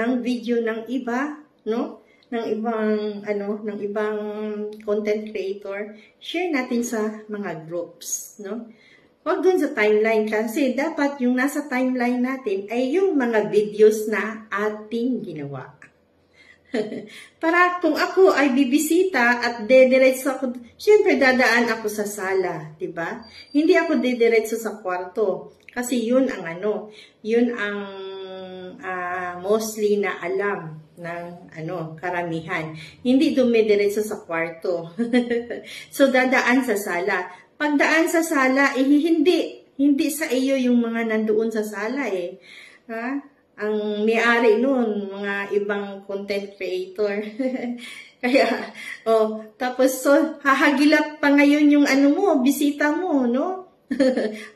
ng video ng iba, no? Ng ibang content creator, share natin sa mga groups, no? Huwag dun sa timeline kasi dapat yung nasa timeline natin ay yung mga videos na ating ginawa. Para kung ako ay bibisita at dediretso ako, syempre dadaan ako sa sala, 'di ba? Hindi ako dediretso sa kwarto kasi yun ang mostly na alam ng karamihan. Hindi dumidiretso sa kwarto. So dadaan sa sala. Pagdaan sa sala, hindi sa iyo yung mga nandoon sa sala eh. Ha? Ang may-ari nun, mga ibang content creator. Kaya, tapos hahagilap pa ngayon yung bisita mo, no?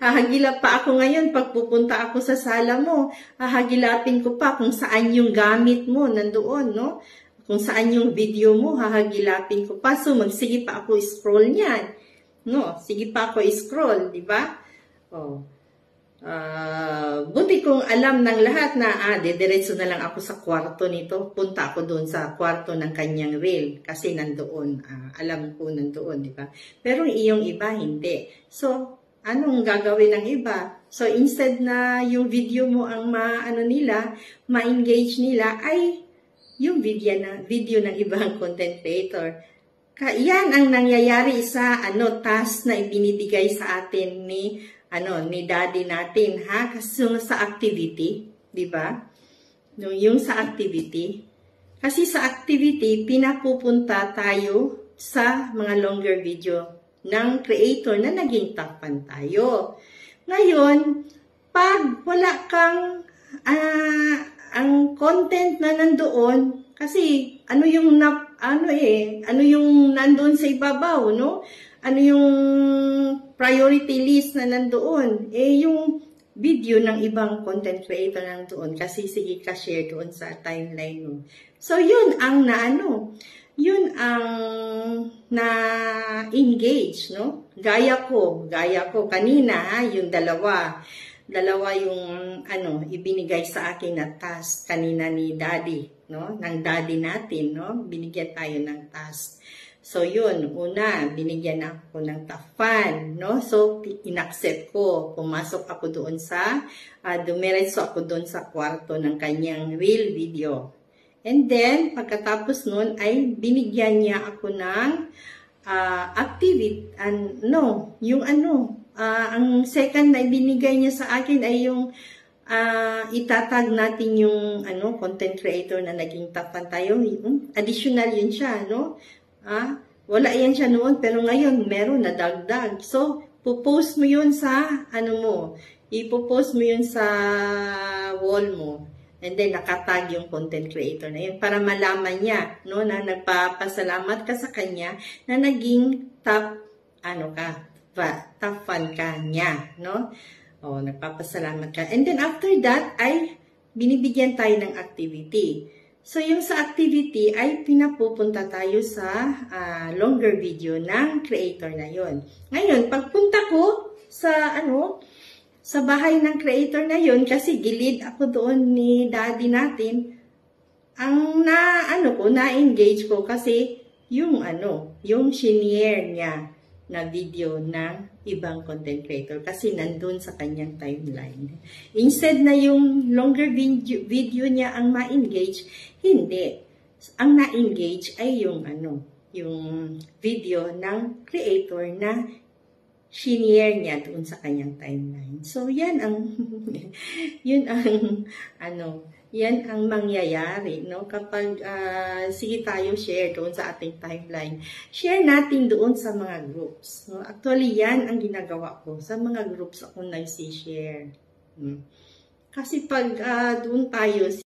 Hahagilap pa ako ngayon pag pupunta ako sa sala mo. Hahagilapin ko pa kung saan yung gamit mo nandoon, no? Kung saan yung video mo, hahagilapin ko pa. So, magsige pa ako scroll niyan. No? Sige pa ako scroll, di ba? Buti kong alam ng lahat na dediretso na lang ako sa kwarto nito. Punta ako doon sa kwarto ng kanyang reel kasi nandoon. Alam ko nandoon, di ba? Pero iyong iba, hindi. So, anong gagawin ng iba? So, instead na yung video mo ang ma-engage nila, ay yung video ng ibang content creator. Yan ang nangyayari sa task na ibinibigay sa atin ni daddy natin, ha? Kasi sa activity, di ba? Yung sa activity. Kasi sa activity, pinapupunta tayo sa mga longer video ng creator na naging top fan tayo. Ngayon, pag wala kang ang content na nandoon, kasi ano yung nandoon sa ibabaw, no? Ano yung priority list na nandoon? Yung video ng ibang content creator nandoon. Kasi sige ka share doon sa timeline mo. So, yun ang na-engage, no? Gaya ko kanina, yung dalawa yung ibinigay sa akin na task kanina ni daddy, no? Ng daddy natin, no? Binigyan tayo ng task. So, yun, una, binigyan ako ng top fan, no? So, inaccept ko. Pumasok ako doon dumiretso ako doon sa kwarto ng kanyang reel video. And then, pagkatapos nun, ay binigyan niya ako ng activity, ang second na ibinigay niya sa akin ay yung itatag natin yung content creator na naging top fan tayo. Additional yun siya, no? Wala yan siya noon, pero ngayon meron na dagdag. So, pupost mo yun sa ipopost mo yun sa wall mo. And then, nakatag yung content creator na yun para malaman niya, no, na nagpapasalamat ka sa kanya na naging top fan ka niya, no? Nagpapasalamat ka. And then, after that, ay binibigyan tayo ng activity. So, yung sa activity ay pinapupunta tayo sa longer video ng creator na yon. Ngayon, pagpunta ko sa bahay ng creator na yon, kasi gilid ako doon ni daddy natin, ang na-engage ko kasi yung shinare niya na video ng ibang content creator kasi nandun sa kanyang timeline. Instead na yung longer video niya ang ma-engage, hindi. Ang na-engage ay yung video ng creator na shinare niya doon sa kanyang timeline. So, yan ang mangyayari, no? Kapag sige tayo share doon sa ating timeline. Share natin doon sa mga groups, no? Actually, yan ang ginagawa ko. Sa mga groups ako nag-share. Kasi pag doon tayo